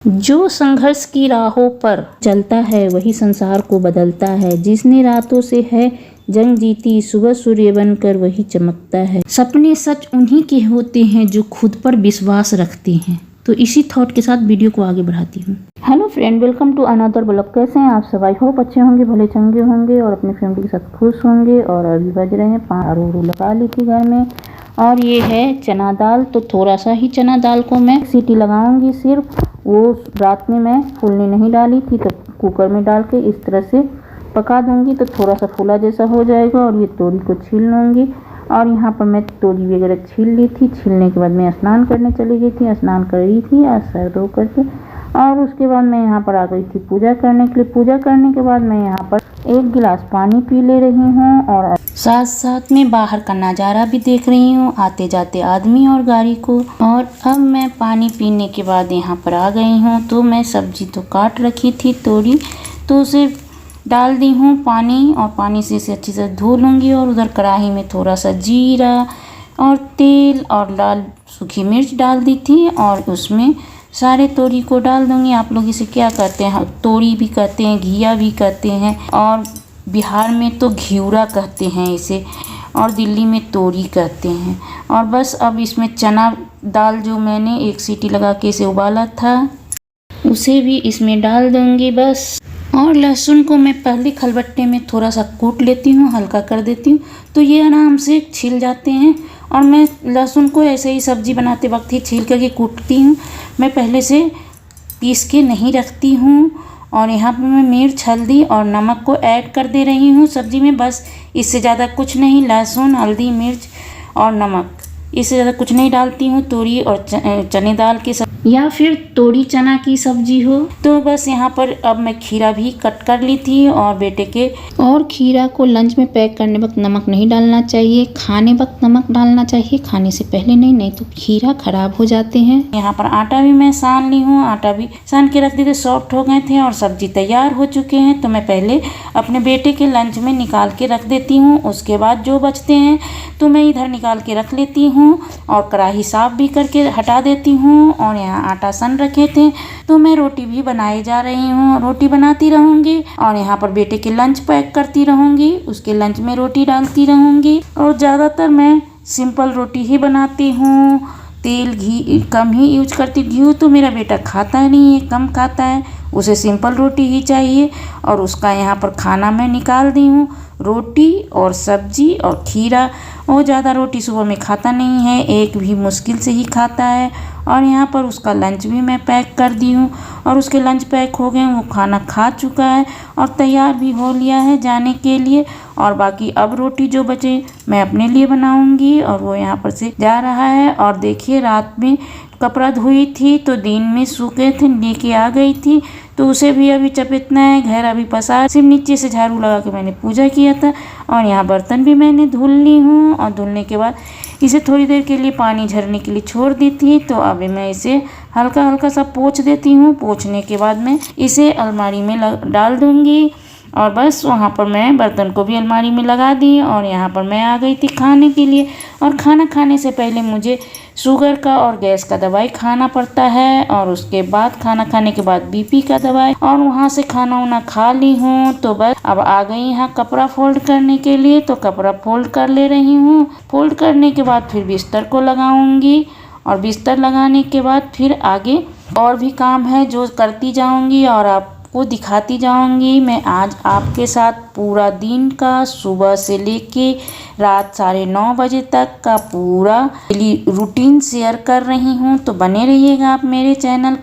जो संघर्ष की राहों पर चलता है वही संसार को बदलता है। जिसने रातों से है जंग जीती, सुबह सूर्य बनकर वही चमकता है। सपने सच उन्हीं के होते हैं जो खुद पर विश्वास रखते हैं। तो इसी थॉट के साथ वीडियो को आगे बढ़ाती हूँ। Hello friend, welcome to another blog. कैसे हैं आप सब? आई होप अच्छे होंगे, भले चंगे होंगे और अपनी फैमिली के साथ खुश होंगे। और अभी बज रहे हैं 5। आरू लगा ली थी घर में और ये है चना दाल। तो थोड़ा सा ही चना दाल को मैं सीटी लगाऊंगी सिर्फ। वो रात में मैं फूलने नहीं डाली थी, तो कुकर में डाल के इस तरह से पका दूंगी तो थोड़ा सा फूला जैसा हो जाएगा। और ये तोरी को छील लूँगी। और यहाँ पर मैं तोरी वगैरह छील ली थी। छीलने के बाद मैं स्नान करने चली गई थी। स्नान कर रही थी आज सर धो करके। और उसके बाद मैं यहाँ पर आ गई थी पूजा करने के लिए। पूजा करने के बाद मैं यहाँ पर 1 गिलास पानी पी ले रही हूँ और साथ साथ में बाहर का नज़ारा भी देख रही हूँ, आते जाते आदमी और गाड़ी को। और अब मैं पानी पीने के बाद यहाँ पर आ गई हूँ। तो मैं सब्जी तो काट रखी थी तोरी, तो उसे डाल दी हूँ पानी। और पानी से इसे अच्छी से धो लूँगी। और उधर कढ़ाई में थोड़ा सा जीरा और तेल और लाल सूखी मिर्च डाल दी थी और उसमें सारे तोरी को डाल दूँगी। आप लोग इसे क्या कहते हैं? तोरी भी कहते हैं, घिया भी कहते हैं, और बिहार में तो घिउरा कहते हैं इसे, और दिल्ली में तोरी कहते हैं। और बस अब इसमें चना दाल जो मैंने 1 सीटी लगा के इसे उबाला था उसे भी इसमें डाल दूँगी बस। और लहसुन को मैं पहले खलबट्टे में थोड़ा सा कूट लेती हूँ, हल्का कर देती हूँ, तो ये आराम से छिल जाते हैं। और मैं लहसुन को ऐसे ही सब्ज़ी बनाते वक्त ही छील करके कूटती हूँ, मैं पहले से पीस के नहीं रखती हूँ। और यहाँ पर मैं मिर्च, हल्दी और नमक को ऐड कर दे रही हूँ सब्ज़ी में, बस इससे ज़्यादा कुछ नहीं। लहसुन, हल्दी, मिर्च और नमक, इससे ज़्यादा कुछ नहीं डालती हूँ। तोरी और चने दाल के या फिर तोरी चना की सब्जी हो तो बस। यहाँ पर अब मैं खीरा भी कट कर ली थी और बेटे के। और खीरा को लंच में पैक करने वक्त नमक नहीं डालना चाहिए, खाने वक्त नमक डालना चाहिए, खाने से पहले नहीं, नहीं तो खीरा खराब हो जाते हैं। यहाँ पर आटा भी मैं सान ली हूँ, आटा भी सान के रख दिए थे, सॉफ्ट हो गए थे और सब्जी तैयार हो चुके हैं। तो मैं पहले अपने बेटे के लंच में निकाल के रख देती हूँ, उसके बाद जो बचते हैं तो मैं इधर निकाल के रख लेती हूँ और कढ़ाई साफ भी करके हटा देती हूँ। और यहाँ आटा सन रखे थे तो मैं रोटी भी बनाए जा रही हूँ, रोटी बनाती रहूँगी और यहाँ पर बेटे के लंच पैक करती रहूँगी, उसके लंच में रोटी डालती रहूँगी। और ज़्यादातर मैं सिंपल रोटी ही बनाती हूँ, तेल घी कम ही यूज करती। घी तो मेरा बेटा खाता नहीं है, कम खाता है, उसे सिंपल रोटी ही चाहिए। और उसका यहाँ पर खाना मैं निकाल दी हूँ, रोटी और सब्जी और खीरा। वो ज़्यादा रोटी सुबह में खाता नहीं है, एक भी मुश्किल से ही खाता है। और यहाँ पर उसका लंच भी मैं पैक कर दी हूँ और उसके लंच पैक हो गए, वो खाना खा चुका है और तैयार भी हो लिया है जाने के लिए। और बाकी अब रोटी जो बचे मैं अपने लिए बनाऊँगी और वो यहाँ पर से जा रहा है। और देखिए रात में कपड़ा धोई थी तो दिन में सूखे थे, लेके आ गई थी, तो उसे भी अभी चपेटना है। घर अभी पसार, सिर्फ नीचे से झाड़ू लगा के मैंने पूजा किया था। और यहाँ बर्तन भी मैंने धुल ली हूँ और धुलने के बाद इसे थोड़ी देर के लिए पानी झरने के लिए छोड़ दी थी। तो अभी मैं इसे हल्का हल्का सा पोंछ देती हूँ। पोंछने के बाद मैं इसे अलमारी में डाल दूँगी। और बस वहाँ पर मैं बर्तन को भी अलमारी में लगा दी। और यहाँ पर मैं आ गई थी खाने के लिए। और खाना खाने से पहले मुझे शुगर का और गैस का दवाई खाना पड़ता है, और उसके बाद खाना खाने के बाद बीपी का दवाई। और वहाँ से खाना वाना खा ली हूँ। तो बस अब आ गई यहाँ कपड़ा फोल्ड करने के लिए, तो कपड़ा फोल्ड कर ले रही हूँ। फोल्ड करने के बाद फिर बिस्तर को लगाऊंगी और बिस्तर लगाने के बाद फिर आगे और भी काम है जो करती जाऊंगी और आपको दिखाती जाऊंगी। मैं आज आपके साथ पूरा दिन का, सुबह से लेके रात 9:30 बजे तक का पूरा रूटीन शेयर कर रही हूँ, तो बने रहिएगा आप मेरे चैनल।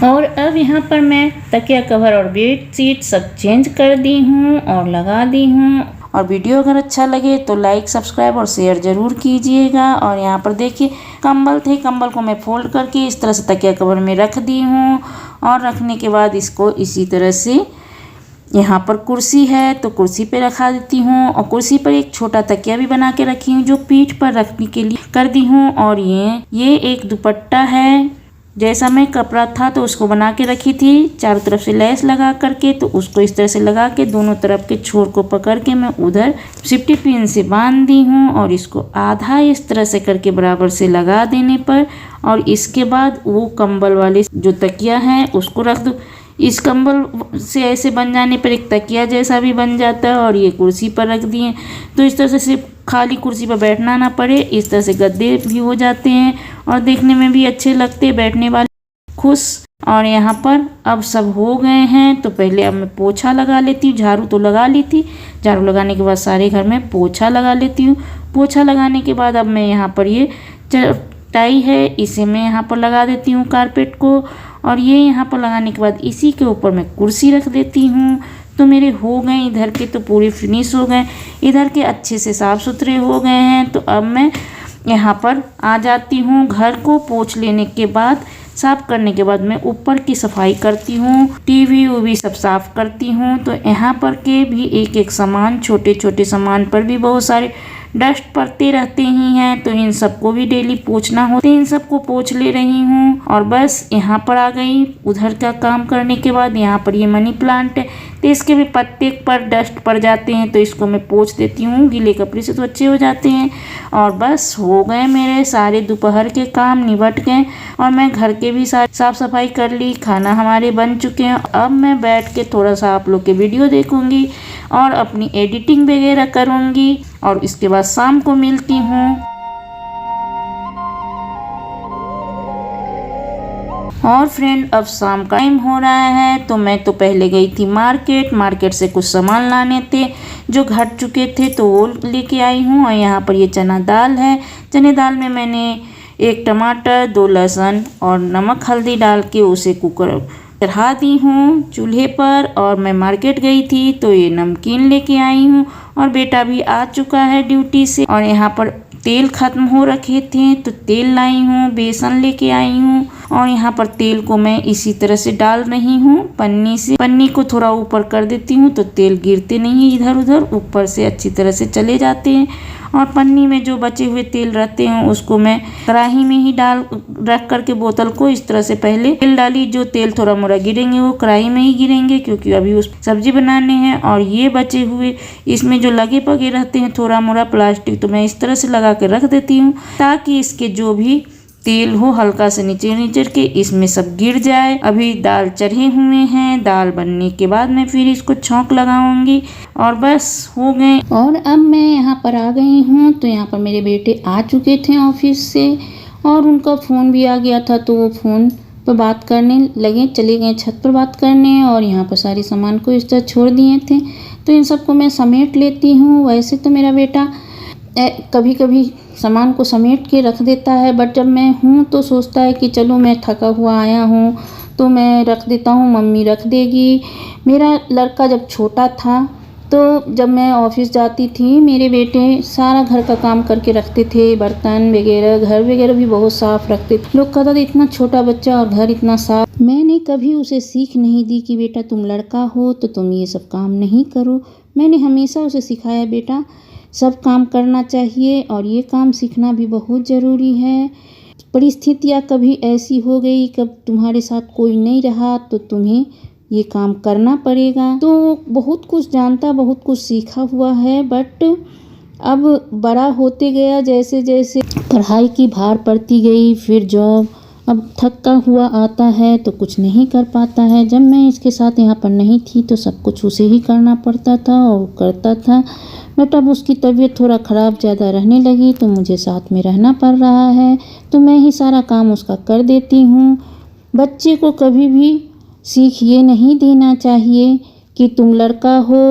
और अब यहाँ पर मैं तकिया कवर और बेड शीट सब चेंज कर दी हूँ और लगा दी हूँ। और वीडियो अगर अच्छा लगे तो लाइक, सब्सक्राइब और शेयर ज़रूर कीजिएगा। और यहाँ पर देखिए कंबल थे, कंबल को मैं फोल्ड करके इस तरह से तकिया कवर में रख दी हूँ। और रखने के बाद इसको इसी तरह से यहाँ पर कुर्सी है तो कुर्सी पे रखा देती हूँ। और कुर्सी पर एक छोटा तकिया भी बना के रखी हूँ जो पीठ पर रखने के लिए कर दी हूँ। और ये एक दुपट्टा है जैसा मैं कपड़ा था तो उसको बना के रखी थी, चारों तरफ से लेस लगा करके, तो उसको इस तरह से लगा के दोनों तरफ के छोर को पकड़ के मैं उधर सेफ्टी पिन से बांध दी हूँ। और इसको आधा इस तरह से करके बराबर से लगा देने पर, और इसके बाद वो कंबल वाले जो तकिया है उसको रख दो। इस कंबल से ऐसे बन जाने पर एक तकिया जैसा भी बन जाता है। और ये कुर्सी पर रख दिए तो इस तरह से सिर्फ खाली कुर्सी पर बैठना ना पड़े, इस तरह से गद्दे भी हो जाते हैं और देखने में भी अच्छे लगते हैं, बैठने वाले खुश। और यहाँ पर अब सब हो गए हैं तो पहले अब मैं पोछा लगा लेती हूँ। झाड़ू तो लगा ली थी, झाड़ू लगाने के बाद सारे घर में पोछा लगा लेती हूँ। पोछा लगाने के बाद अब मैं यहाँ पर ये टाई है इसे मैं यहाँ पर लगा देती हूँ कारपेट को। और ये यहाँ पर लगाने के बाद इसी के ऊपर मैं कुर्सी रख देती हूँ। तो मेरे हो गए इधर के तो पूरे फिनिश हो गए, इधर के अच्छे से साफ़ सुथरे हो गए हैं। तो अब मैं यहाँ पर आ जाती हूँ। घर को पोंछ लेने के बाद, साफ़ करने के बाद मैं ऊपर की सफाई करती हूँ, टीवी उवी सब साफ़ करती हूँ। तो यहाँ पर के भी एक एक सामान, छोटे छोटे सामान पर भी बहुत सारे डस्ट पड़ते रहते ही हैं, तो इन सबको भी डेली पोंछना होता है। इन सबको पोंछ ले रही हूँ और बस यहाँ पर आ गई। उधर का काम करने के बाद यहाँ पर ये मनी प्लांट है तो इसके भी पत्ते पर डस्ट पड़ जाते हैं, तो इसको मैं पोंछ देती हूँ गीले कपड़े से, तो अच्छे हो जाते हैं। और बस हो गए मेरे सारे दोपहर के काम निपट गए और मैं घर के भी साफ सफाई कर ली। खाना हमारे बन चुके हैं। अब मैं बैठ के थोड़ा सा आप लोग के वीडियो देखूंगी और अपनी एडिटिंग वगैरह करूंगी और इसके बाद शाम को मिलती हूँ। और फ्रेंड अब शाम का टाइम हो रहा है तो मैं तो पहले गई थी मार्केट से कुछ सामान लाने थे जो घट चुके थे, तो वो लेके आई हूँ। और यहाँ पर ये चना दाल है। चने दाल में मैंने 1 टमाटर, 2 लहसुन और नमक हल्दी डाल के उसे कुकर चढ़ा दी हूँ चूल्हे पर। और मैं मार्केट गई थी तो ये नमकीन लेके आई हूँ और बेटा भी आ चुका है ड्यूटी से। और यहाँ पर तेल ख़त्म हो रखे थे तो तेल लाई हूँ, बेसन लेके आई हूँ। और यहाँ पर तेल को मैं इसी तरह से डाल रही हूँ पन्नी से। पन्नी को थोड़ा ऊपर कर देती हूँ तो तेल गिरते नहीं इधर उधर, ऊपर से अच्छी तरह से चले जाते हैं। और पन्नी में जो बचे हुए तेल रहते हैं उसको मैं कढ़ाई में ही डाल रख करके बोतल को इस तरह से पहले तेल डाली। जो तेल थोड़ा मोड़ा गिरेंगे वो कढ़ाई में ही गिरेंगे क्योंकि अभी उस सब्जी बनाने हैं। और ये बचे हुए इसमें जो लगे पगे रहते हैं थोड़ा मोड़ा प्लास्टिक, तो मैं इस तरह से लगा के रख देती हूँ ताकि इसके जो भी तेल हो हल्का से नीचे के इसमें सब गिर जाए। अभी दाल चढ़े हुए हैं, दाल बनने के बाद मैं फिर इसको छौंक लगाऊंगी और बस हो गए। और अब मैं यहाँ पर आ गई हूँ तो यहाँ पर मेरे बेटे आ चुके थे ऑफिस से और उनका फ़ोन भी आ गया था, तो वो फ़ोन पर बात करने लगे, चले गए छत पर बात करने। और यहाँ पर सारे सामान को इस तरह छोड़ दिए थे तो इन सबको मैं समेट लेती हूँ। वैसे तो मेरा बेटा कभी कभी सामान को समेट के रख देता है, बट जब मैं हूँ तो सोचता है कि चलो मैं थका हुआ आया हूँ तो मैं रख देता हूँ, मम्मी रख देगी। मेरा लड़का जब छोटा था तो जब मैं ऑफिस जाती थी मेरे बेटे सारा घर का काम करके रखते थे, बर्तन वगैरह, घर वगैरह भी बहुत साफ़ रखते थे। लोग कहते थे इतना छोटा बच्चा और घर इतना साफ। मैंने कभी उसे सीख नहीं दी कि बेटा तुम लड़का हो तो तुम ये सब काम नहीं करो। मैंने हमेशा उसे सिखाया बेटा सब काम करना चाहिए और ये काम सीखना भी बहुत ज़रूरी है। परिस्थितियाँ कभी ऐसी हो गई कब तुम्हारे साथ कोई नहीं रहा तो तुम्हें ये काम करना पड़ेगा। तो बहुत कुछ जानता, बहुत कुछ सीखा हुआ है, बट अब बड़ा होते गया जैसे जैसे पढ़ाई की भार पड़ती गई, फिर जॉब, अब थका हुआ आता है तो कुछ नहीं कर पाता है। जब मैं इसके साथ यहाँ पर नहीं थी तो सब कुछ उसे ही करना पड़ता था और करता था, बट अब उसकी तबीयत थोड़ा ख़राब ज़्यादा रहने लगी तो मुझे साथ में रहना पड़ रहा है, तो मैं ही सारा काम उसका कर देती हूँ। बच्चे को कभी भी सीख ये नहीं देना चाहिए कि तुम लड़का हो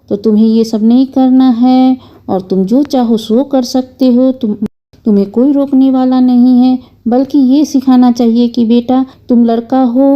तो तुम्हें ये सब नहीं करना है और तुम जो चाहो सो कर सकते हो, तुम्हें कोई रोकने वाला नहीं है, बल्कि ये सिखाना चाहिए कि बेटा तुम लड़का हो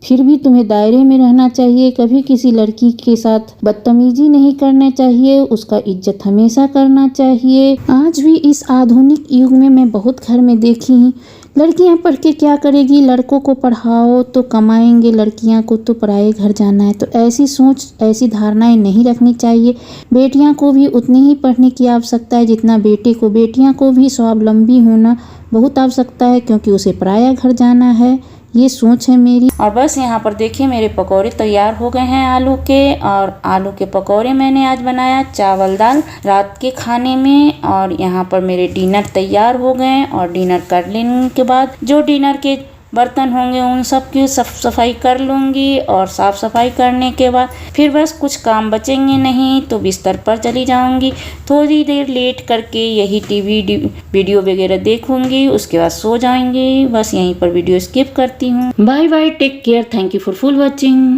फिर भी तुम्हें दायरे में रहना चाहिए। कभी किसी लड़की के साथ बदतमीजी नहीं करना चाहिए, उसका इज्जत हमेशा करना चाहिए। आज भी इस आधुनिक युग में मैं बहुत घर में देखी लड़कियां पढ़ के क्या करेगी, लड़कों को पढ़ाओ तो कमाएंगे, लड़कियां को तो पराए घर जाना है। तो ऐसी सोच, ऐसी धारणाएं नहीं रखनी चाहिए। बेटियां को भी उतनी ही पढ़ने की आवश्यकता है जितना बेटे को। बेटियां को भी स्वावलंबी होना बहुत आवश्यकता है, क्योंकि उसे पराया घर जाना है। ये सोच है मेरी। और बस यहाँ पर देखिए मेरे पकौड़े तैयार हो गए हैं आलू के। और आलू के पकौड़े मैंने आज बनाया चावल दाल रात के खाने में। और यहाँ पर मेरे डिनर तैयार हो गए। और डिनर कर लेने के बाद जो डिनर के बर्तन होंगे उन सब की साफ सफाई कर लूँगी। और साफ़ सफाई करने के बाद फिर बस कुछ काम बचेंगे नहीं तो बिस्तर पर चली जाऊँगी। थोड़ी देर लेट करके यही टीवी वीडियो वगैरह देखूँगी, उसके बाद सो जाएंगे। बस यहीं पर वीडियो स्किप करती हूँ। Bye bye, take care, thank you for full watching.